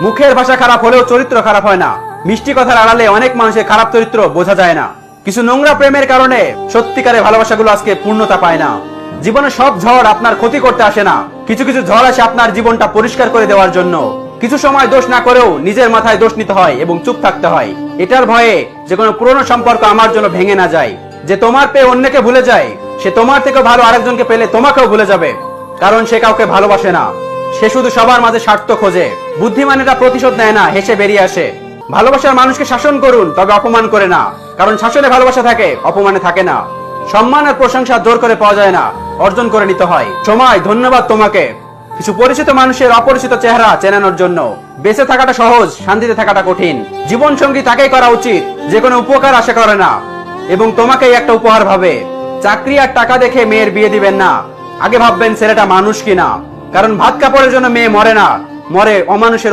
মুখের ভাষা খারাপ হলেও চরিত্র খারাপ হয় না। মিষ্টি কথার আড়ালে অনেক মানুষের খারাপ চরিত্র বোঝা যায় না। কিছু নোংরা প্রেমের কারণে সত্যিকারের ভালোবাসাগুলো আজকে পূর্ণতা পায় না। জীবনে সব ঝড় আপনার ক্ষতি করতে আসে না, কিছু কিছু ঝড় আসে আপনার জীবনটা পরিষ্কার করে দেওয়ার জন্য। কিছু সময় দোষ না করেও নিজের মাথায় দোষ নিতে হয় এবং চুপ থাকতে হয়, এটার ভয়ে যে কোনো পুরনো সম্পর্ক আমার জন্য ভেঙে না যায়। যে তোমার পেয়ে অন্যকে ভুলে যায়, সে তোমার থেকেও ভালো আরেকজনকে পেলে তোমাকেও ভুলে যাবে, কারণ সে কাউকে ভালোবাসে না। সে শুধু সবার মাঝে স্বার্থ খোঁজে। বুদ্ধিমানেরা প্রতিশোধ নেয় না, হেসে বেরিয়ে আসে। ভালোবাসার মানুষকে শাসন করুন, তবে অপমান করে না, কারণ শাসনে ভালোবাসা থাকে, অপমানে থাকে না। সম্মান আর প্রশংসা জোর করে পাওয়া যায় না, অর্জন করে নিতে হয়। সময়, ধন্যবাদ তোমাকে কিছু পরিচিত মানুষের অপরিচিত চেহারা চেনানোর জন্য। বেঁচে থাকাটা সহজ, শান্তিতে থাকাটা কঠিন। জীবন সঙ্গী তাকেই করা উচিত যে কোনো উপকার আশা করে না এবং তোমাকেই একটা উপহার ভাবে। চাকরি আর টাকা দেখে মেয়ের বিয়ে দিবেন না, আগে ভাববেন ছেলেটা মানুষ কিনা, কারণ ভাত কাপড়ের জন্য মেয়ে মরে না, মরে অমানুষের